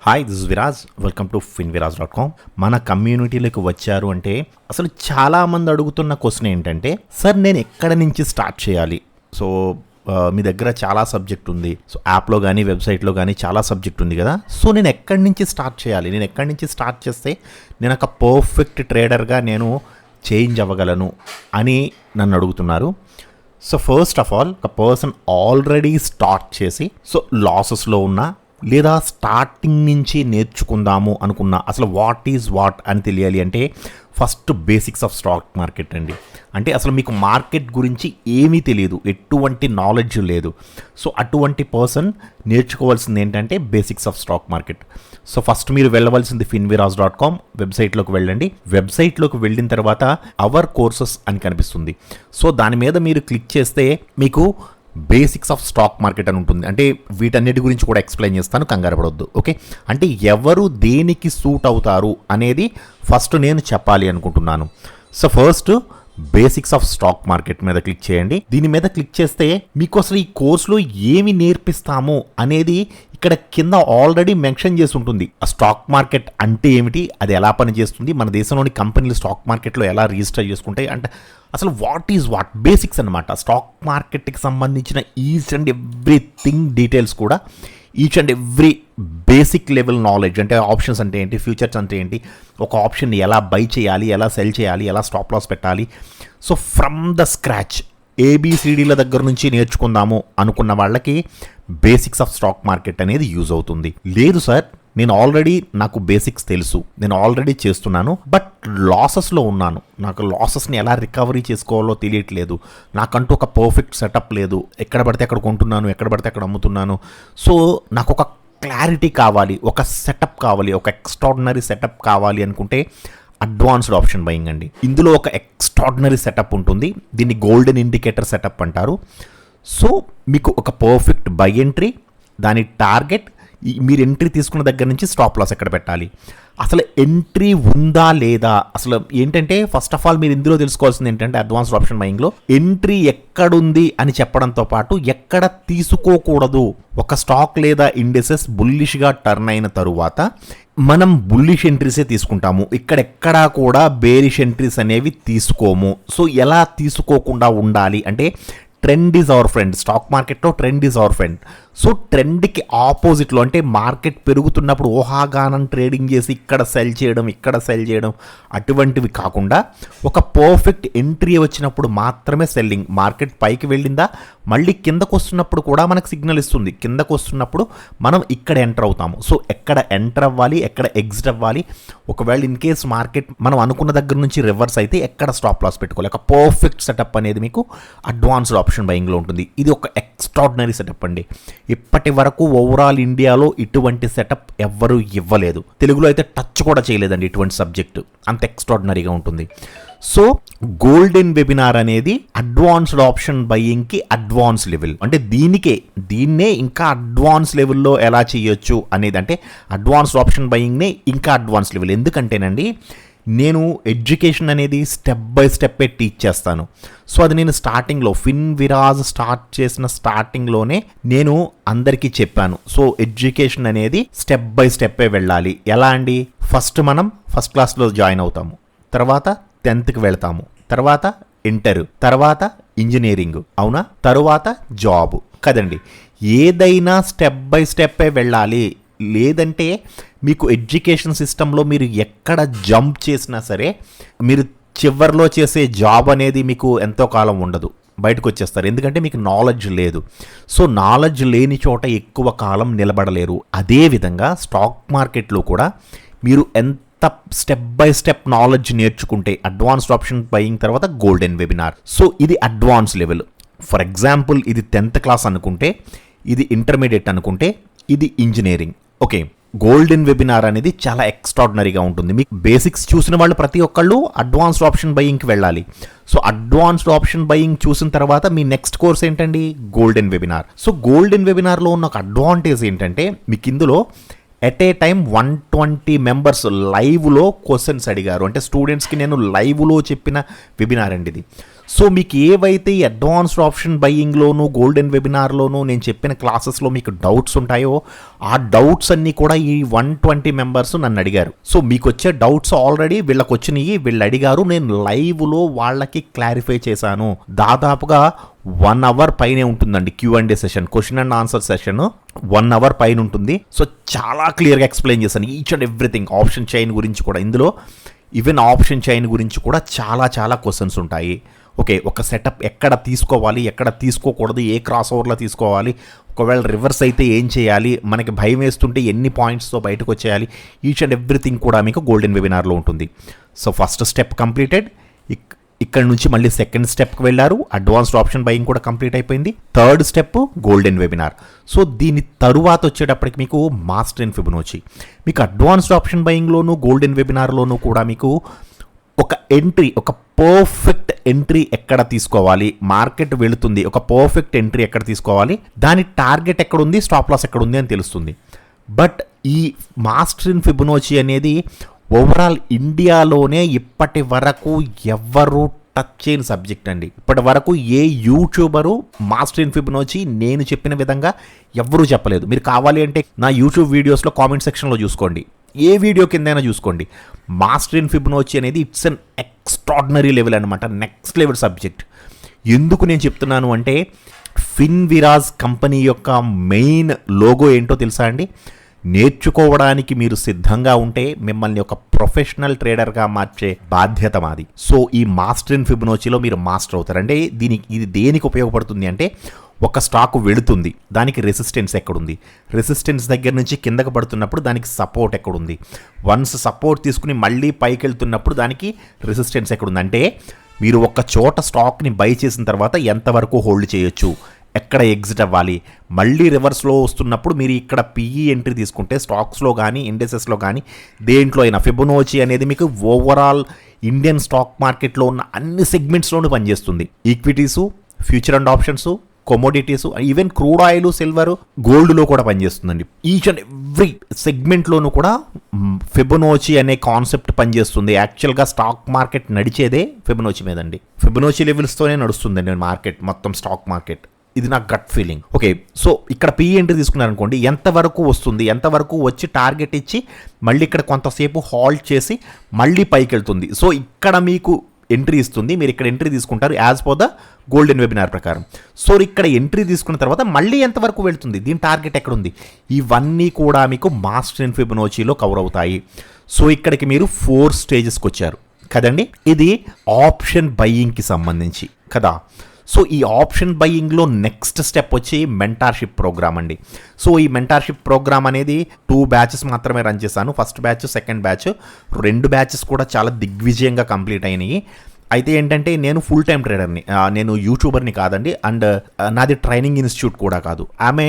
Hi, this is Viraj. Welcome to finviraz.com. మన కమ్యూనిటీలోకి వచ్చారు అంటే అసలు చాలామంది అడుగుతున్న క్వశ్చన్ ఏంటంటే, సార్ నేను ఎక్కడ నుంచి స్టార్ట్ చేయాలి? సో మీ దగ్గర చాలా సబ్జెక్ట్ ఉంది. సో యాప్లో కానీ వెబ్సైట్లో కానీ చాలా సబ్జెక్ట్ ఉంది కదా. సో నేను ఎక్కడి నుంచి స్టార్ట్ చేయాలి? నేను ఎక్కడి నుంచి స్టార్ట్ చేస్తే నేను ఒక పర్ఫెక్ట్ ట్రేడర్గా నేను చేంజ్ అవ్వగలను అని నన్ను అడుగుతున్నారు. సో ఫస్ట్ ఆఫ్ ఆల్, ఒక పర్సన్ ఆల్రెడీ స్టార్ట్ చేసి సో లాసెస్లో ఉన్న లేదా స్టార్టింగ్ నుంచి నేర్చుకుందాము అనుకున్నా అసలు వాట్ ఈజ్ వాట్ అని తెలియాలి అంటే first basics of stock market అండి. అంటే అసలు మీకు మార్కెట్ గురించి ఏమీ తెలియదు, ఎటువంటి నాలెడ్జ్ లేదు. సో అటువంటి పర్సన్ నేర్చుకోవాల్సింది ఏంటంటే basics of stock market. So first మీరు వెళ్ళవలసింది finviraz.com వెబ్సైట్లోకి వెళ్ళండి. వెబ్సైట్లోకి వెళ్ళిన తర్వాత అవర్ కోర్సెస్ అని కనిపిస్తుంది. సో దాని మీద మీరు క్లిక్ చేస్తే మీకు బేసిక్స్ ఆఫ్ స్టాక్ మార్కెట్ అని ఉంటుంది. అంటే వీటన్నిటి గురించి కూడా ఎక్స్ప్లెయిన్ చేస్తాను, కంగారు పడొద్దు. ఓకే, అంటే ఎవరు దేనికి సూట్ అవుతారు అనేది ఫస్ట్ నేను చెప్పాలి అనుకుంటున్నాను. So first basics of stock market మీద క్లిక్ చేయండి. దీని మీద క్లిక్ చేస్తే మీకు అసలు ఈ కోర్సులో ఏమి నేర్పిస్తాము అనేది ఇక్కడ కింద ఆల్రెడీ మెన్షన్ చేసి ఉంటుంది. ఆ స్టాక్ మార్కెట్ అంటే ఏమిటి, అది ఎలా పనిచేస్తుంది, మన దేశంలోని కంపెనీలు స్టాక్ మార్కెట్లో ఎలా రిజిస్టర్ చేసుకుంటాయి, అంటే అసలు వాట్ ఈజ్ వాట్ బేసిక్స్ అనమాట. స్టాక్ మార్కెట్కి సంబంధించిన ఈచ్ అండ్ ఎవ్రీథింగ్ డీటెయిల్స్ కూడా, each and every basic level knowledge. అంటే ఆప్షన్స్ అంటే ఏంటి, ఫ్యూచర్స్ అంటే ఏంటి, ఒక ఆప్షన్ని ఎలా బై చేయాలి, ఎలా సెల్ చేయాలి, ఎలా స్టాప్ లాస్ పెట్టాలి. సో ఫ్రమ్ ద స్క్రాచ్ ఏబిసిడీల దగ్గర నుంచి నేర్చుకుందాము అనుకున్న వాళ్ళకి బేసిక్స్ ఆఫ్ స్టాక్ మార్కెట్ అనేది యూజ్ అవుతుంది. లేదు సార్, నేను ఆల్రెడీ నాకు బేసిక్స్ తెలుసు, నేను ఆల్రెడీ చేస్తున్నాను, బట్ లాసెస్లో ఉన్నాను, నాకు లాసెస్ని ఎలా రికవరీ చేసుకోవాలో తెలియట్లేదు, నాకంటూ ఒక పర్ఫెక్ట్ సెటప్ లేదు, ఎక్కడ పడితే అక్కడ కొంటున్నాను, ఎక్కడ పడితే అక్కడ అమ్ముతున్నాను. సో నాకు ఒక క్లారిటీ కావాలి, ఒక సెటప్ కావాలి, ఒక ఎక్స్ట్రాడినరీ సెటప్ కావాలి అనుకుంటే అడ్వాన్స్డ్ ఆప్షన్ బయింగ్ అండి. ఇందులో ఒక ఎక్స్ట్రాడినరీ సెటప్ ఉంటుంది, దీన్ని గోల్డెన్ ఇండికేటర్ సెటప్ అంటారు. సో మీకు ఒక పర్ఫెక్ట్ బై ఎంట్రీ, దాని టార్గెట్, మీరు ఎంట్రీ తీసుకున్న దగ్గర నుంచి స్టాప్ లాస్ ఎక్కడ పెట్టాలి, అసలు ఎంట్రీ ఉందా లేదా, అసలు ఏంటంటే ఫస్ట్ ఆఫ్ ఆల్ మీరు ఇందులో తెలుసుకోవాల్సింది ఏంటంటే అడ్వాన్స్డ్ ఆప్షన్ బయింగ్లో ఎంట్రీ ఎక్కడుంది అని చెప్పడంతో పాటు ఎక్కడ తీసుకోకూడదు. ఒక స్టాక్ లేదా ఇండెసెస్ బుల్లిష్గా టర్న్ అయిన తరువాత మనం బుల్లిష్ ఎంట్రీసే తీసుకుంటాము, ఇక్కడెక్కడా కూడా బేరిష్ ఎంట్రీస్ అనేవి తీసుకోము. సో ఎలా తీసుకోకుండా ఉండాలి అంటే trend is our friend. Stock మార్కెట్లో trend is our friend. So ట్రెండ్కి ఆపోజిట్లో, అంటే మార్కెట్ పెరుగుతున్నప్పుడు ఊహాగానం ట్రేడింగ్ చేసి ఇక్కడ సెల్ చేయడం, ఇక్కడ సెల్ చేయడం, అటువంటివి కాకుండా ఒక పర్ఫెక్ట్ ఎంట్రీ వచ్చినప్పుడు మాత్రమే సెల్లింగ్. మార్కెట్ పైకి వెళ్ళిందా, మళ్ళీ కిందకు వస్తున్నప్పుడు కూడా మనకు సిగ్నల్ ఇస్తుంది, కిందకు వస్తున్నప్పుడు మనం ఇక్కడ ఎంటర్ అవుతాము. సో ఎక్కడ ఎంటర్ అవ్వాలి, ఎక్కడ ఎగ్జిట్ అవ్వాలి, ఒకవేళ ఇన్ కేస్ మార్కెట్ మనం అనుకున్న దగ్గర నుంచి రివర్స్ అయితే ఎక్కడ స్టాప్ లాస్ పెట్టుకోవాలి. ఒక పర్ఫెక్ట్ సెటప్ అనేది మీకు అడ్వాన్స్డ్ ఆప్షన్ బయింగ్లో ఉంటుంది. ఇది ఒక ఎక్స్ట్రాడినరీ సెటప్ అండి. ఇప్పటి వరకు ఓవరాల్ ఇండియాలో ఇటువంటి సెటప్ ఎవ్వరూ ఇవ్వలేదు, తెలుగులో అయితే టచ్ కూడా చేయలేదండి ఇటువంటి సబ్జెక్టు, అంత ఎక్స్ట్రాడినరీగా ఉంటుంది. సో గోల్డెన్ వెబినార్ అనేది అడ్వాన్స్డ్ ఆప్షన్ బయింగ్కి అడ్వాన్స్ లెవెల్. అంటే దీన్నే ఇంకా అడ్వాన్స్ లెవెల్లో ఎలా చేయొచ్చు అనేది, అంటే అడ్వాన్స్డ్ ఆప్షన్ బయింగ్నే ఇంకా అడ్వాన్స్ లెవెల్. ఎందుకంటేనండి నేను ఎడ్యుకేషన్ అనేది స్టెప్ బై స్టెప్పే టీచ్ చేస్తాను. సో అది నేను స్టార్టింగ్లో ఫిన్విరాజ్ స్టార్ట్ చేసిన స్టార్టింగ్లోనే నేను అందరికీ చెప్పాను. సో ఎడ్యుకేషన్ అనేది స్టెప్ బై స్టెప్పే వెళ్ళాలి. ఎలా అండి, ఫస్ట్ మనం ఫస్ట్ క్లాస్లో జాయిన్ అవుతాము, తర్వాత 10th వెళ్తాము, తర్వాత ఇంటర్, తర్వాత ఇంజనీరింగ్, అవునా, తరువాత జాబ్ కదండి. ఏదైనా స్టెప్ బై స్టెప్పే వెళ్ళాలి. లేదంటే మీకు ఎడ్యుకేషన్ సిస్టంలో మీరు ఎక్కడ జంప్ చేసినా సరే మీరు చివరిలో చేసే జాబ్ అనేది మీకు ఎంతో కాలం ఉండదు, బయటకు వచ్చేస్తారు. ఎందుకంటే మీకు నాలెడ్జ్ లేదు. సో నాలెడ్జ్ లేని చోట ఎక్కువ కాలం నిలబడలేరు. అదేవిధంగా స్టాక్ మార్కెట్లో కూడా మీరు ఎంత స్టెప్ బై స్టెప్ నాలెడ్జ్ నేర్చుకుంటే అడ్వాన్స్డ్ ఆప్షన్ బయింగ్ తర్వాత గోల్డెన్ వెబినార్. సో ఇది అడ్వాన్స్ లెవెల్. ఫర్ ఎగ్జాంపుల్ ఇది 10th క్లాస్ అనుకుంటే, ఇది ఇంటర్మీడియట్ అనుకుంటే, ఇది ఇంజనీరింగ్. ఓకే, గోల్డెన్ వెబినార్ అనేది చాలా ఎక్స్ట్రాడినరీగా ఉంటుంది. మీకు బేసిక్స్ చూసిన వాళ్ళు ప్రతి ఒక్కళ్ళు అడ్వాన్స్డ్ ఆప్షన్ బయింగ్కి వెళ్ళాలి. సో అడ్వాన్స్డ్ ఆప్షన్ బయింగ్ చూసిన తర్వాత మీ నెక్స్ట్ కోర్స్ ఏంటండి, గోల్డెన్ వెబినార్. సో గోల్డెన్ వెబినార్లో ఉన్న ఒక అడ్వాంటేజ్ ఏంటంటే మీకు ఇందులో ఎట్ ఏ టైం 120 మెంబర్స్ లైవ్లో క్వశ్చన్స్ అడిగారు. అంటే స్టూడెంట్స్కి నేను లైవ్లో చెప్పిన వెబినార్ అండి ఇది. సో మీకు ఏవైతే ఈ అడ్వాన్స్డ్ ఆప్షన్ బయ్యింగ్లోను గోల్డెన్ వెబినార్లోను నేను చెప్పిన క్లాసెస్లో మీకు డౌట్స్ ఉంటాయో ఆ డౌట్స్ అన్నీ కూడా ఈ 120 మెంబర్స్ నన్ను అడిగారు. సో మీకు వచ్చే డౌట్స్ ఆల్రెడీ వీళ్ళకి వచ్చినాయి, వీళ్ళు అడిగారు, నేను లైవ్లో వాళ్ళకి క్లారిఫై చేశాను. దాదాపుగా 1 అవర్ పైనే ఉంటుందండి Q&A session, question and answer session 1 hour పైన ఉంటుంది. సో చాలా క్లియర్గా ఎక్స్ప్లెయిన్ చేశాను each and everything. Option chain గురించి కూడా, ఇందులో ఈవెన్ ఆప్షన్ చైన్ గురించి కూడా చాలా క్వశ్చన్స్ ఉంటాయి. ఓకే, ఒక సెటప్ ఎక్కడ తీసుకోవాలి, ఎక్కడ తీసుకోకూడదు, ఏ క్రాస్ ఓవర్లో తీసుకోవాలి, ఒకవేళ రివర్స్ అయితే ఏం చేయాలి, మనకి భయం వేస్తుంటే ఎన్ని పాయింట్స్తో బయటకు వచ్చేయాలి, ఈచ్ అండ్ ఎవ్రీథింగ్ కూడా మీకు గోల్డెన్ వెబినార్లో ఉంటుంది. So first step completed. ఇక్కడ నుంచి మళ్ళీ సెకండ్ స్టెప్కి వెళ్ళారు, అడ్వాన్స్డ్ ఆప్షన్ బయింగ్ కూడా కంప్లీట్ అయిపోయింది. Third step golden webinar. So దీని తరువాత వచ్చేటప్పటికి మీకు మాస్టర్ ఇన్ ఫిబొనాచి. మీకు అడ్వాన్స్డ్ ఆప్షన్ బయింగ్లోను గోల్డెన్ వెబినార్లోనూ కూడా మీకు ఒక ఎంట్రీ, ఒక పర్ఫెక్ట్ ఎంట్రీ ఎక్కడ తీసుకోవాలి, మార్కెట్ వెళుతుంది, ఒక పర్ఫెక్ట్ ఎంట్రీ ఎక్కడ తీసుకోవాలి, దాని టార్గెట్ ఎక్కడుంది, స్టాప్ లాస్ ఎక్కడుంది అని తెలుస్తుంది. బట్ ఈ మాస్టర్ ఇన్ ఫిబొనాచి అనేది ఓవరాల్ ఇండియాలోనే ఇప్పటి వరకు ఎవ్వరూ టచ్ చేయని సబ్జెక్ట్ అండి. ఇప్పటి వరకు ఏ యూట్యూబరు మాస్టర్ ఇన్ ఫిబొనాచి నేను చెప్పిన విధంగా ఎవ్వరూ చెప్పలేదు. మీరు కావాలి అంటే నా యూట్యూబ్ వీడియోస్లో కామెంట్ సెక్షన్లో చూసుకోండి, ఏ వీడియో కిందైనా చూసుకోండి. మాస్టర్ ఇన్ ఫిబొనాచి అనేది ఇట్స్ అన్ ఎక్స్ట్రాడినరీ లెవెల్ అనమాట, నెక్స్ట్ లెవెల్ సబ్జెక్ట్. ఎందుకు నేను చెప్తున్నాను అంటే ఫిన్విరాజ్ కంపెనీ యొక్క మెయిన్ లోగో ఏంటో తెలుసా అండి? నేర్చుకోవడానికి మీరు సిద్ధంగా ఉంటే మిమ్మల్ని ఒక ప్రొఫెషనల్ ట్రేడర్గా మార్చే బాధ్యత మాది. సో ఈ మాస్టర్ ఇన్ ఫిబొనాచిలో మీరు మాస్టర్ అవుతారు. అంటే ఇది దేనికి ఉపయోగపడుతుంది అంటే, ఒక స్టాక్ వెళుతుంది, దానికి రెసిస్టెన్స్ ఎక్కడుంది, రెసిస్టెన్స్ దగ్గర నుంచి కిందకు పడుతున్నప్పుడు దానికి సపోర్ట్ ఎక్కడుంది, వన్స్ సపోర్ట్ తీసుకుని మళ్ళీ పైకి వెళ్తున్నప్పుడు దానికి రెసిస్టెన్స్ ఎక్కడుంది, అంటే మీరు ఒక చోట స్టాక్ని బై చేసిన తర్వాత ఎంతవరకు హోల్డ్ చేయొచ్చు, ఎక్కడ ఎగ్జిట్ అవ్వాలి, మళ్ళీ రివర్స్లో వస్తున్నప్పుడు మీరు ఇక్కడ పిఈ ఎంట్రీ తీసుకుంటే స్టాక్స్లో కానీ ఇండెసెస్లో కానీ దేంట్లో అయినా ఫిబొనాచి అనేది మీకు ఓవరాల్ ఇండియన్ స్టాక్ మార్కెట్లో ఉన్న అన్ని సెగ్మెంట్స్లోనూ పనిచేస్తుంది. Equities, future and options, commodities, even crude oil, silver, గోల్డ్లో కూడా పనిచేస్తుందండి. ఈచ్ అండ్ ఎవ్రీ సెగ్మెంట్లోనూ కూడా ఫిబొనాచి అనే కాన్సెప్ట్ పనిచేస్తుంది. యాక్చువల్గా స్టాక్ మార్కెట్ నడిచేదే ఫిబొనాచి మీదండి. ఫిబొనాచి లెవెల్స్తోనే నడుస్తుందండి మార్కెట్, మొత్తం స్టాక్ మార్కెట్. ఇది నా గట్ ఫీలింగ్. ఓకే, సో ఇక్కడ పీ ఎంట్రీ తీసుకున్నారనుకోండి, ఎంతవరకు వస్తుంది, ఎంతవరకు వచ్చి టార్గెట్ ఇచ్చి మళ్ళీ ఇక్కడ కొంతసేపు హాల్ట్ చేసి మళ్ళీ పైకి వెళ్తుంది. సో ఇక్కడ మీకు ఎంట్రీ ఇస్తుంది, మీరు ఇక్కడ ఎంట్రీ తీసుకుంటారు as per the golden webinar ప్రకారం. సో ఇక్కడ ఎంట్రీ తీసుకున్న తర్వాత మళ్ళీ ఎంతవరకు వెళ్తుంది, దీని టార్గెట్ ఎక్కడుంది, ఇవన్నీ కూడా మీకు మాస్టర్ ఇన్ ఫిబొనాచిలో కవర్ అవుతాయి. సో ఇక్కడికి మీరు 4 స్టేజెస్కి వచ్చారు కదండి. ఇది ఆప్షన్ బయ్యింగ్కి సంబంధించి కదా. సో ఈ ఆప్షన్ బయ్యింగ్లో నెక్స్ట్ స్టెప్ వచ్చి మెంటార్షిప్ ప్రోగ్రామ్ అండి. సో ఈ మెంటార్షిప్ ప్రోగ్రామ్ అనేది 2 బ్యాచెస్ మాత్రమే రన్ చేశాను. First batch, second batch, 2 batches కూడా చాలా దిగ్విజయంగా కంప్లీట్ అయినాయి. అయితే ఏంటంటే నేను ఫుల్ టైం ట్రేడర్ని, నేను యూట్యూబర్ని కాదండి, అండ్ నాది ట్రైనింగ్ ఇన్స్టిట్యూట్ కూడా కాదు, ఆమె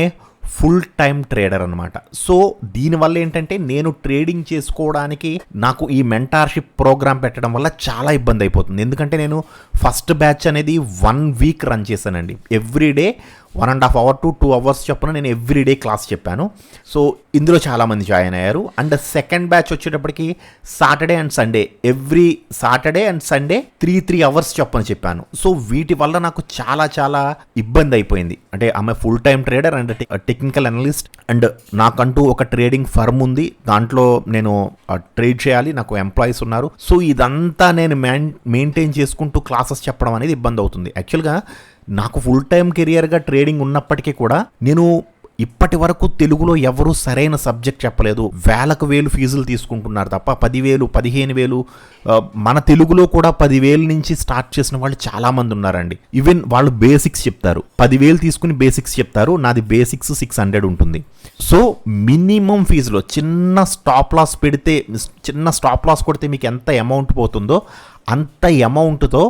ఫుల్ టైం ట్రేడర్ అనమాట. సో దీనివల్ల ఏంటంటే నేను ట్రేడింగ్ చేసుకోవడానికి నాకు ఈ మెంటార్షిప్ ప్రోగ్రామ్ పెట్టడం వల్ల చాలా ఇబ్బంది అయిపోతుంది. ఎందుకంటే నేను ఫస్ట్ బ్యాచ్ అనేది 1 వీక్ రన్ చేశానండి. ఎవ్రీడే 1.5 అవర్ టు 2 అవర్స్ చొప్పున నేను ఎవ్రీడే క్లాస్ చెప్పాను. సో ఇందులో చాలామంది జాయిన్ అయ్యారు. అండ్ సెకండ్ బ్యాచ్ వచ్చేటప్పటికి Saturday and Sunday, every Saturday and Sunday 3 hours చొప్పున చెప్పాను. సో వీటి వల్ల నాకు చాలా ఇబ్బంది అయిపోయింది. అంటే ఆమె full time trader and technical analyst, and నాకంటూ ఒక ట్రేడింగ్ ఫర్మ్ ఉంది, దాంట్లో నేను ట్రేడ్ చేయాలి, నాకు ఎంప్లాయీస్ ఉన్నారు. సో ఇదంతా నేను మెయింటైన్ చేసుకుంటూ క్లాసెస్ చెప్పడం అనేది ఇబ్బంది అవుతుంది. యాక్చువల్గా నాకు ఫుల్ టైం కెరియర్గా ట్రేడింగ్ ఉన్నప్పటికీ కూడా నేను ఇప్పటి వరకు తెలుగులో ఎవరూ సరైన సబ్జెక్ట్ చెప్పలేదు. వేలకు వేలు ఫీజులు తీసుకుంటున్నారు తప్ప 10,000, 15,000, మన తెలుగులో కూడా 10,000 నుంచి స్టార్ట్ చేసిన వాళ్ళు చాలామంది ఉన్నారండి. ఈవెన్ వాళ్ళు బేసిక్స్ చెప్తారు, 10,000 తీసుకుని బేసిక్స్ చెప్తారు. నాది బేసిక్స్ 600 ఉంటుంది. సో మినిమం ఫీజులో చిన్న స్టాప్ లాస్ పెడితే, చిన్న స్టాప్ లాస్ కొడితే మీకు ఎంత అమౌంట్ పోతుందో అంత అమౌంట్తో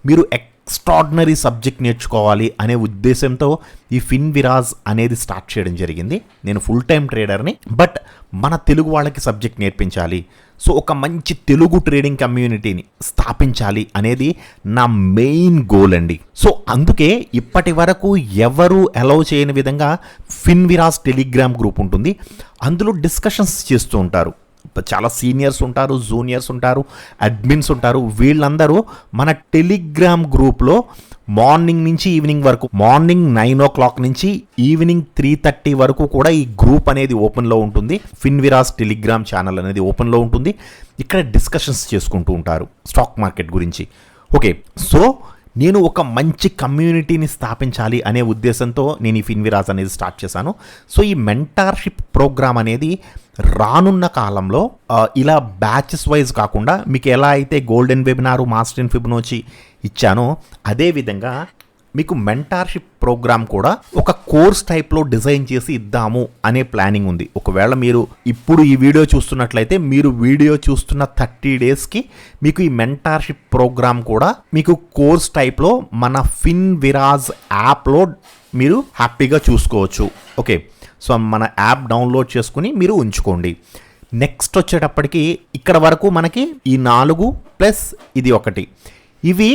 మీరు ఎక్స్ట్రాడినరీ సబ్జెక్ట్ నేర్చుకోవాలి అనే ఉద్దేశంతో ఈ ఫిన్విరాజ్ అనేది స్టార్ట్ చేయడం జరిగింది. నేను ఫుల్ టైం ట్రేడర్ని, బట్ మన తెలుగు వాళ్ళకి సబ్జెక్ట్ నేర్పించాలి. సో ఒక మంచి తెలుగు ట్రేడింగ్ కమ్యూనిటీని స్థాపించాలి అనేది నా మెయిన్ గోల్ అండి. సో అందుకే ఇప్పటి వరకు ఎవరు అలౌ చేయని విధంగా ఫిన్విరాజ్ టెలిగ్రామ్ గ్రూప్ ఉంటుంది. అందులో డిస్కషన్స్ చేస్తూ ఉంటారు. చాలా సీనియర్స్ ఉంటారు, జూనియర్స్ ఉంటారు, అడ్మిన్స్ ఉంటారు. వీళ్ళందరూ మన టెలిగ్రామ్ గ్రూప్లో మార్నింగ్ నుంచి ఈవినింగ్ వరకు, మార్నింగ్ 9 o'clock నుంచి ఈవినింగ్ 3:30 వరకు కూడా ఈ గ్రూప్ అనేది ఓపెన్లో ఉంటుంది. ఫిన్విరాజ్ టెలిగ్రామ్ ఛానల్ అనేది ఓపెన్లో ఉంటుంది. ఇక్కడ డిస్కషన్స్ చేసుకుంటూ ఉంటారు స్టాక్ మార్కెట్ గురించి. ఓకే, సో నేను ఒక మంచి కమ్యూనిటీని స్థాపించాలి అనే ఉద్దేశంతో నేను ఈ ఫిన్విరాజ్ అనేది స్టార్ట్ చేశాను. సో ఈ మెంటార్షిప్ ప్రోగ్రామ్ అనేది రానున్న కాలంలో ఇలా బ్యాచెస్ వైజ్ కాకుండా మీకు ఎలా అయితే golden webinar, master in Fibonacci ఇచ్చానో అదేవిధంగా మీకు మెంటార్షిప్ ప్రోగ్రామ్ కూడా ఒక కోర్స్ టైప్లో డిజైన్ చేసి ఇద్దాము అనే ప్లానింగ్ ఉంది. ఒకవేళ మీరు ఇప్పుడు ఈ వీడియో చూస్తున్నట్లయితే మీరు వీడియో చూస్తున్న 30 daysకి మీకు ఈ మెంటార్షిప్ ప్రోగ్రామ్ కూడా మీకు కోర్స్ టైప్లో మన ఫిన్విరాజ్ యాప్లో మీరు హ్యాపీగా చూసుకోవచ్చు. ఓకే, సో మన యాప్ డౌన్లోడ్ చేసుకుని మీరు ఉంచుకోండి. నెక్స్ట్ వచ్చేటప్పటికి ఇక్కడ వరకు మనకి ఈ 4 ప్లస్ ఇది 1, ఇవి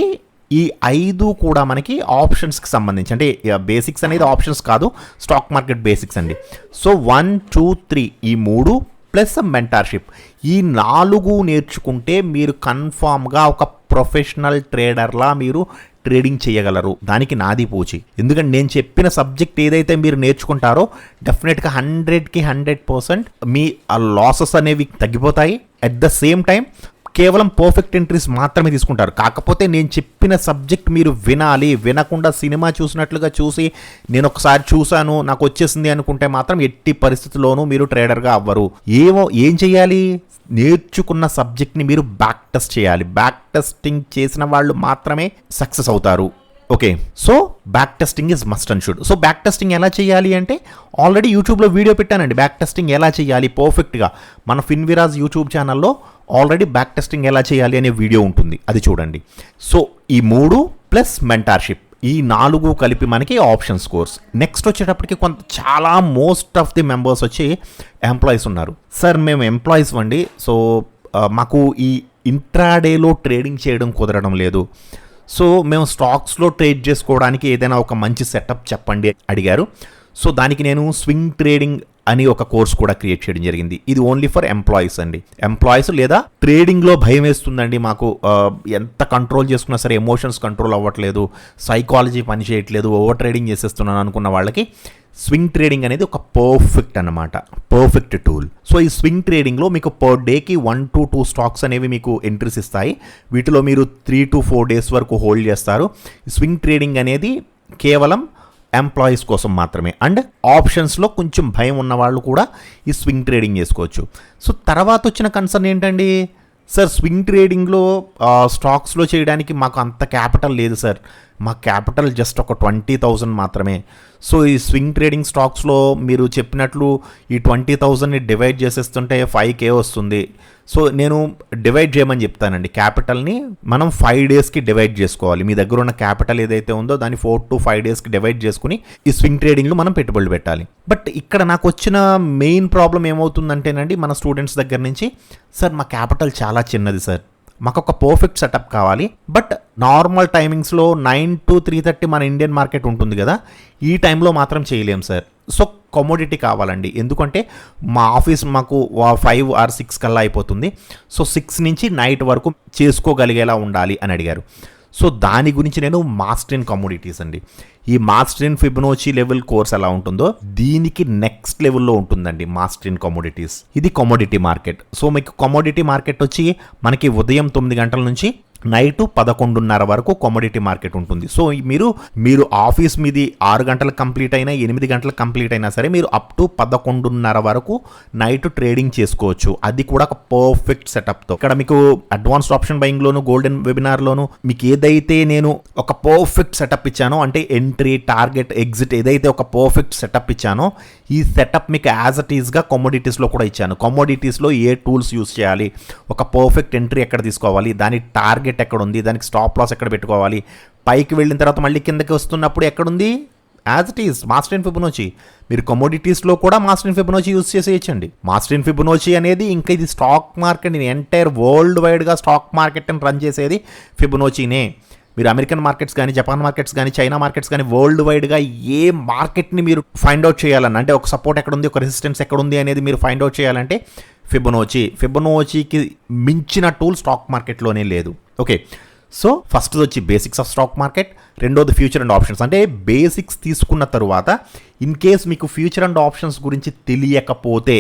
ఈ 5 కూడా మనకి ఆప్షన్స్కి సంబంధించి, అంటే బేసిక్స్ అనేది ఆప్షన్స్ కాదు, స్టాక్ మార్కెట్ బేసిక్స్ అండి. సో 1, 2, 3 ఈ 3 ప్లస్ మెంటార్షిప్, ఈ 4 నేర్చుకుంటే మీరు కన్ఫామ్గా ఒక ప్రొఫెషనల్ ట్రేడర్లా మీరు ట్రేడింగ్ చేయగలరు. దానికి నాది పూచి. ఎందుకంటే నేను చెప్పిన సబ్జెక్ట్ ఏదైతే మీరు నేర్చుకుంటారో డెఫినెట్గా 100కి 100% మీ ఆ లాసెస్ అనేవి తగ్గిపోతాయి. అట్ ద సేమ్ టైం కేవలం పర్ఫెక్ట్ ఎంట్రీస్ మాత్రమే తీసుకుంటారు. కాకపోతే నేను చెప్పిన సబ్జెక్ట్ మీరు వినాలి. వినకుండా సినిమా చూసినట్లుగా చూసి నేను ఒకసారి చూశాను నాకు వచ్చేసింది అనుకుంటే మాత్రం ఎట్టి పరిస్థితుల్లోనూ మీరు ట్రేడర్గా అవ్వరు. ఏం చేయాలి? నేర్చుకున్న సబ్జెక్ట్ని మీరు బ్యాక్ టెస్ట్ చేయాలి. బ్యాక్ టెస్టింగ్ చేసిన వాళ్ళు మాత్రమే సక్సెస్ అవుతారు. Okay, so back testing is must and should. So back testing ఎలా చేయాలి అంటే ఆల్రెడీ యూట్యూబ్లో వీడియో పెట్టానండి. బ్యాక్ టెస్టింగ్ ఎలా చేయాలి పర్ఫెక్ట్గా మన ఫిన్విరాజ్ యూట్యూబ్ ఛానల్లో ఆల్రెడీ బ్యాక్ టెస్టింగ్ ఎలా చేయాలి అనే వీడియో ఉంటుంది, అది చూడండి. సో ఈ 3 ప్లస్ మెంటార్షిప్, ఈ 4 కలిపి మనకి ఆప్షన్స్ కోర్స్. నెక్స్ట్ వచ్చేటప్పటికి చాలా మోస్ట్ ఆఫ్ ది మెంబర్స్ వచ్చి ఎంప్లాయీస్ ఉన్నారు. సార్ మేము ఎంప్లాయీస్ అండి, సో మాకు ఈ ఇంట్రాడేలో ట్రేడింగ్ చేయడం కుదరడం లేదు. సో మేము స్టాక్స్లో ట్రేడ్ చేసుకోవడానికి ఏదైనా ఒక మంచి సెటప్ చెప్పండి అడిగారు. సో దానికి నేను స్వింగ్ ట్రేడింగ్ అని ఒక కోర్స్ కూడా క్రియేట్ చేయడం జరిగింది. ఇది ఓన్లీ ఫర్ ఎంప్లాయీస్ అండి. ఎంప్లాయీస్ లేదా ట్రేడింగ్లో భయం వేస్తుందండి మాకు, ఎంత కంట్రోల్ చేసుకున్నా సరే ఎమోషన్స్ కంట్రోల్ అవ్వట్లేదు, సైకాలజీ పని చేయట్లేదు, ఓవర్ ట్రేడింగ్ చేసేస్తున్నాను అనుకున్న వాళ్ళకి స్వింగ్ ట్రేడింగ్ అనేది ఒక పర్ఫెక్ట్ అన్నమాట, పర్ఫెక్ట్ టూల్. సో ఈ స్వింగ్ ట్రేడింగ్లో మీకు పర్ డేకి 1 to 2 స్టాక్స్ అనేవి మీకు ఎంట్రీస్ ఇస్తాయి. వీటిలో మీరు 3 to 4 days వరకు హోల్డ్ చేస్తారు. స్వింగ్ ట్రేడింగ్ అనేది కేవలం ఎంప్లాయీస్ కోసం మాత్రమే. అండ్ ఆప్షన్స్లో కొంచెం భయం ఉన్న వాళ్ళు కూడా ఈ స్వింగ్ ట్రేడింగ్ చేసుకోవచ్చు. సో తర్వాత వచ్చిన కన్సర్న్ ఏంటండి, సార్ స్వింగ్ ట్రేడింగ్లో స్టాక్స్లో చేయడానికి మాకు అంత క్యాపిటల్ లేదు సార్, మా క్యాపిటల్ జస్ట్ ఒక 20,000 మాత్రమే. సో ఈ స్వింగ్ ట్రేడింగ్ స్టాక్స్లో మీరు చెప్పినట్లు ఈ 20,000ని డివైడ్ చేసేస్తుంటే 5K వస్తుంది. సో నేను డివైడ్ చేయమని చెప్తానండి. క్యాపిటల్ని మనం 5 daysకి డివైడ్ చేసుకోవాలి. మీ దగ్గర ఉన్న క్యాపిటల్ ఏదైతే ఉందో దాన్ని 4 to 5 daysకి డివైడ్ చేసుకుని ఈ స్వింగ్ ట్రేడింగ్లో మనం పెట్టుబడులు పెట్టాలి. బట్ ఇక్కడ నాకు వచ్చిన మెయిన్ ప్రాబ్లం ఏమవుతుందంటేనండి, మన స్టూడెంట్స్ దగ్గర నుంచి, సార్ మా క్యాపిటల్ చాలా చిన్నది సార్, మాకు ఒక పర్ఫెక్ట్ సెటప్ కావాలి, బట్ నార్మల్ టైమింగ్స్లో 9 to 3:30 మన ఇండియన్ మార్కెట్ ఉంటుంది కదా, ఈ టైంలో మాత్రం చేయలేం సార్. సో కమోడిటీ కావాలండి. ఎందుకంటే మా ఆఫీస్ మాకు 5 or 6 కల్లా అయిపోతుంది. సో 6 నుంచి నైట్ వరకు చేసుకోగలిగేలా ఉండాలి అని అడిగారు. సో దాని గురించి నేను మాస్టర్ ఇన్ కమోడిటీస్ అండి, ఈ master in Fibonacci level course ఎలా ఉంటుందో దీనికి నెక్స్ట్ లెవెల్లో ఉంటుందండి మాస్టర్ ఇన్ కమోడిటీస్. ఇది కమోడిటీ మార్కెట్. సో మీకు కమోడిటీ మార్కెట్ వచ్చి మనకి ఉదయం 9 గంటల నుంచి నైట్ 11:30 వరకు కమోడిటీ మార్కెట్ ఉంటుంది. సో మీరు ఆఫీస్ మీది 6 గంటలకు కంప్లీట్ అయినా 8 గంటలకు కంప్లీట్ అయినా సరే మీరు అప్ టు 11:30 వరకు నైట్ ట్రేడింగ్ చేసుకోవచ్చు. అది కూడా ఒక పర్ఫెక్ట్ సెటప్తో. ఇక్కడ మీకు అడ్వాన్స్డ్ ఆప్షన్ బయింగ్లోను, గోల్డెన్ వెబినార్లోను మీకు ఏదైతే నేను ఒక పర్ఫెక్ట్ సెటప్ ఇచ్చానో, అంటే ఎంట్రీ, టార్గెట్, ఎగ్జిట్ ఏదైతే ఒక పర్ఫెక్ట్ సెటప్ ఇచ్చానో ఈ సెటప్ మీకు యాజ్ ఇట్ ఈస్గా కమోడిటీస్లో కూడా ఇచ్చాను. కమోడిటీస్లో ఏ టూల్స్ యూస్ చేయాలి, ఒక పర్ఫెక్ట్ ఎంట్రీ ఎక్కడ తీసుకోవాలి, దాని టార్గెట్ ఎక్కడ ఉంది, దానికి స్టాప్ లాస్ ఎక్కడ పెట్టుకోవాలి, పైకి వెళ్ళిన తర్వాత మళ్ళీ కిందకి వస్తున్నప్పుడు ఎక్కడుంది, as it is master in Fibonacci. మీరు కమోడిటీస్లో కూడా మాస్టర్ ఇన్ ఫిబొనాచి యూస్ చేసేయచ్చండి. మాస్టర్ ఇన్ ఫిబొనాచి అనేది ఇంకా ఇది స్టాక్ మార్కెట్, ఎంటైర్ వరల్డ్ వైడ్గా స్టాక్ మార్కెట్ని రన్ చేసేది ఫిబొనాచినే. మీరు అమెరికన్ మార్కెట్స్ కానీ, జపాన్ మార్కెట్స్ కానీ, చైనా మార్కెట్స్ కానీ, వరల్డ్ వైడ్గా ఏ మార్కెట్ని మీరు ఫైండ్ అవుట్ చేయాలన్నా, అంటే ఒక సపోర్ట్ ఎక్కడ ఉంది, ఒక రెసిస్టెన్స్ ఎక్కడ ఉంది అనేది మీరు ఫైండ్ అవుట్ చేయాలంటే ఫిబొనాచీకి మించిన టూల్ స్టాక్ మార్కెట్లోనే లేదు. ఓకే, సో ఫస్ట్ వచ్చి బేసిక్స్ ఆఫ్ స్టాక్ మార్కెట్, రెండోది ఫ్యూచర్ అండ్ ఆప్షన్స్. అంటే బేసిక్స్ తీసుకున్న తరువాత ఇన్ కేస్ మీకు ఫ్యూచర్ అండ్ ఆప్షన్స్ గురించి తెలియకపోతే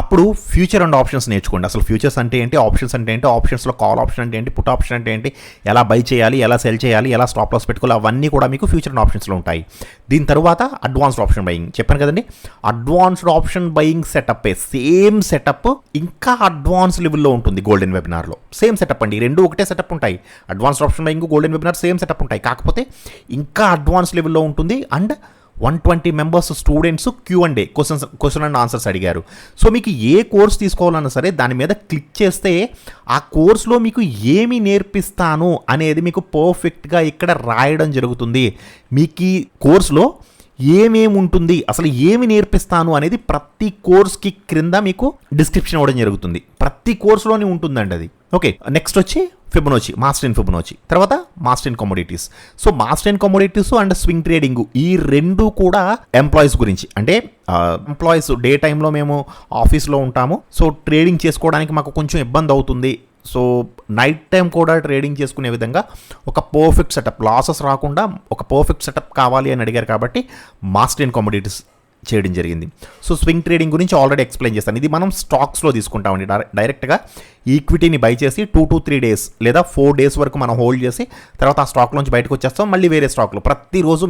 అప్పుడు ఫ్యూచర్ అండ్ ఆప్షన్స్ నేర్చుకోండి. అసలు ఫ్యూచర్స్ అంటే ఏంటి, ఆప్షన్స్ అంటే ఏంటి, ఆప్షన్స్లో కాల్ ఆప్షన్ అంటే ఏంటి, పుట్ ఆప్షన్ అంటే ఏంటి, ఎలా బై చేయాలి, ఎలా సెల్ చేయాలి, ఎలా స్టాప్ లాస్ పెట్టుకోవాలి, అవన్నీ కూడా మీకు ఫ్యూచర్ అండ్ ఆప్షన్స్లో ఉంటాయి. దీని తర్వాత అడ్వాన్స్డ్ ఆప్షన్ బయింగ్ చెప్పాను కదండి. Advanced option buying same setup ఇంకా అడ్వాన్స్ లెవెల్లో ఉంటుంది గోల్డెన్ వెబినార్లో. సేమ్ సెటప్ అండి, రెండు ఒకటే సెటప్ ఉంటాయి. Advanced option buying, golden webinar same setup ఉంటాయి, కాకపోతే ఇంకా అడ్వాన్స్ లెవెల్లో ఉంటుంది. And 120 members students Q&A question and answers అడిగారు. సో మీకు ఏ కోర్స్ తీసుకోవాలన్నా సరే దాని మీద క్లిక్ చేస్తే ఆ కోర్స్లో మీకు ఏమి నేర్పిస్తాను అనేది మీకు పర్ఫెక్ట్గా ఇక్కడ రాయడం జరుగుతుంది. మీకు ఈ కోర్స్లో ఏమేమి ఉంటుంది, అసలు ఏమి నేర్పిస్తాను అనేది ప్రతి కోర్స్కి క్రింద మీకు డిస్క్రిప్షన్ ఇవ్వడం జరుగుతుంది. ప్రతి కోర్సులోనే ఉంటుందండి అది. ఓకే, నెక్స్ట్ వచ్చి ఫిబొనాచి, మాస్టర్ ఇన్ ఫిబొనాచి, తర్వాత master in commodities. So master in commodities and swing trading ఈ రెండు కూడా ఎంప్లాయీస్ గురించి. అంటే ఎంప్లాయీస్ డే టైంలో మేము ఆఫీస్లో ఉంటాము, సో ట్రేడింగ్ చేసుకోవడానికి మాకు కొంచెం ఇబ్బంది అవుతుంది. సో నైట్ టైం కూడా ట్రేడింగ్ చేసుకునే విధంగా ఒక పర్ఫెక్ట్ సెటప్, లాసెస్ రాకుండా ఒక పర్ఫెక్ట్ సెటప్ కావాలి అని అడిగారు కాబట్టి మాస్టర్ ఇన్ కమోడిటీస్ చేయడం జరిగింది. సో స్వింగ్ ట్రేడింగ్ గురించి ఆల్రెడీ ఎక్స్ప్లెయిన్ చేస్తాను. ఇది మనం స్టాక్స్లో తీసుకుంటామండి. డైరెక్ట్గా ఈక్విటీని బై చేసి 2 to 3 days లేదా 4 days వరకు మనం హోల్డ్ చేసి తర్వాత ఆ స్టాక్లోంచి బయటకు వచ్చేస్తాం, మళ్ళీ వేరే స్టాక్లో. ప్రతిరోజు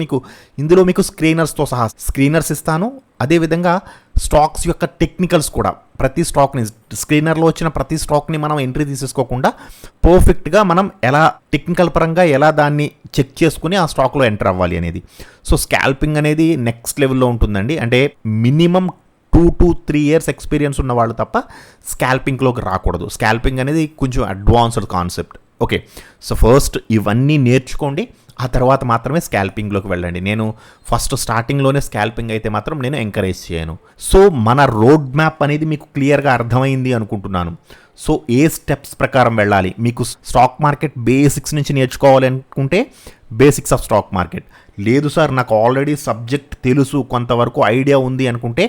ఇందులో మీకు స్క్రీనర్స్తో సహా స్క్రీనర్స్ ఇస్తాను. అదేవిధంగా స్టాక్స్ యొక్క టెక్నికల్స్ కూడా, ప్రతి స్టాక్ని స్క్రీనర్లో వచ్చిన ప్రతి స్టాక్ని మనం ఎంట్రీ తీసేసుకోకుండా పర్ఫెక్ట్గా మనం ఎలా టెక్నికల్ పరంగా ఎలా దాన్ని చెక్ చేసుకుని ఆ స్టాక్లో ఎంటర్ అవ్వాలి అనేది. సో స్కాల్పింగ్ అనేది నెక్స్ట్ లెవెల్లో ఉంటుందండి. అంటే మినిమం 2 to 3 years ఎక్స్పీరియన్స్ ఉన్న వాళ్ళు తప్ప స్కాల్పింగ్లోకి రాకూడదు. స్కాల్పింగ్ అనేది కొంచెం advanced concept. Okay, so first ఇవన్నీ నేర్చుకోండి, ఆ తర్వాత మాత్రమే స్కాల్పింగ్లోకి వెళ్ళండి. నేను ఫస్ట్ స్టార్టింగ్లోనే స్కాల్పింగ్ అయితే మాత్రం నేను ఎంకరేజ్ చేయను. సో మన రోడ్ మ్యాప్ అనేది మీకు క్లియర్గా అర్థమైంది అనుకుంటున్నాను. సో ఏ స్టెప్స్ ప్రకారం వెళ్ళాలి, మీకు స్టాక్ మార్కెట్ బేసిక్స్ నుంచి నేర్చుకోవాలి అనుకుంటే బేసిక్స్ ఆఫ్ స్టాక్ మార్కెట్, లేదు సార్ నాకు ఆల్రెడీ సబ్జెక్ట్ తెలుసు, కొంతవరకు ఐడియా ఉంది అనుకుంటే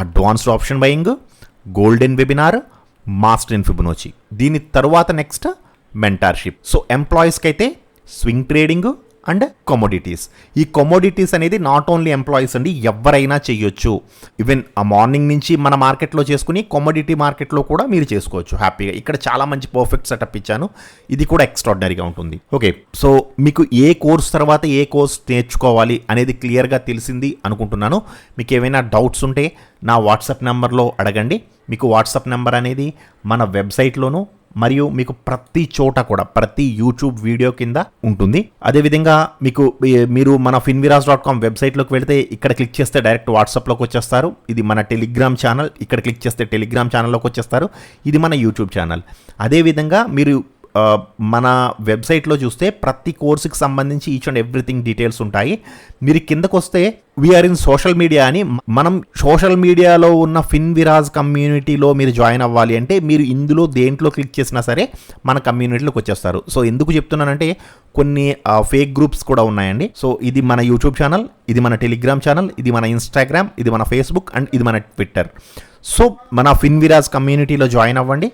advanced option buying, golden webinar, master in Fibonacci. దీని తర్వాత నెక్స్ట్ మెంటార్షిప్. సో ఎంప్లాయీస్కి అయితే స్వింగ్ ట్రేడింగ్ అండ్ కమోడిటీస్. ఈ కమోడిటీస్ అనేది నాట్ ఓన్లీ ఎంప్లాయీస్ అండి, ఎవరైనా చేయొచ్చు. ఈవెన్ ఆ మార్నింగ్ నుంచి మన మార్కెట్లో చేసుకుని కమోడిటీ మార్కెట్లో కూడా మీరు చేసుకోవచ్చు హ్యాపీగా. ఇక్కడ చాలా మంచి పర్ఫెక్ట్ సెటప్ ఇచ్చాను, ఇది కూడా ఎక్స్ట్రాడినరీగా ఉంటుంది. ఓకే, సో మీకు ఏ కోర్స్ తర్వాత ఏ కోర్స్ నేర్చుకోవాలి అనేది క్లియర్గా తెలిసింది అనుకుంటున్నాను. మీకు ఏమైనా డౌట్స్ ఉంటే నా వాట్సాప్ నెంబర్లో అడగండి. మీకు వాట్సాప్ నెంబర్ అనేది మన వెబ్సైట్లోనూ మరియు మీకు ప్రతి చోట కూడా ప్రతి యూట్యూబ్ వీడియో కింద ఉంటుంది. అదేవిధంగా మీరు మన finviras.com వెబ్సైట్లోకి వెళితే ఇక్కడ క్లిక్ చేస్తే డైరెక్ట్ వాట్సాప్లోకి వచ్చేస్తారు. ఇది మన టెలిగ్రామ్ ఛానల్, ఇక్కడ క్లిక్ చేస్తే టెలిగ్రామ్ ఛానల్లోకి వచ్చేస్తారు. ఇది మన యూట్యూబ్ ఛానల్. అదేవిధంగా మీరు మన వెబ్సైట్లో చూస్తే ప్రతి కోర్సుకి సంబంధించి ఈచ్ అండ్ ఎవ్రీథింగ్ డీటెయిల్స్ ఉంటాయి. మీరు కిందకు వస్తే వీఆర్ ఇన్ సోషల్ మీడియా అని, మనం సోషల్ మీడియాలో ఉన్న ఫిన్విరాజ్ కమ్యూనిటీలో మీరు జాయిన్ అవ్వాలి అంటే మీరు ఇందులో దేంట్లో క్లిక్ చేసినా సరే మన కమ్యూనిటీలోకి వచ్చేస్తారు. సో ఎందుకు చెప్తున్నానంటే కొన్ని ఫేక్ గ్రూప్స్ కూడా ఉన్నాయండి. సో ఇది మన యూట్యూబ్ ఛానల్, ఇది మన టెలిగ్రామ్ ఛానల్, ఇది మన ఇన్స్టాగ్రామ్, ఇది మన ఫేస్బుక్ అండ్ ఇది మన ట్విట్టర్. సో మన ఫిన్విరాజ్ కమ్యూనిటీలో జాయిన్ అవ్వండి.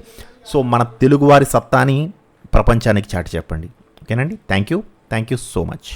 సో మన తెలుగువారి సత్తాని ప్రపంచానికి చాటి చెప్పండి. ఓకేనండి, థ్యాంక్ యూ సో మచ్.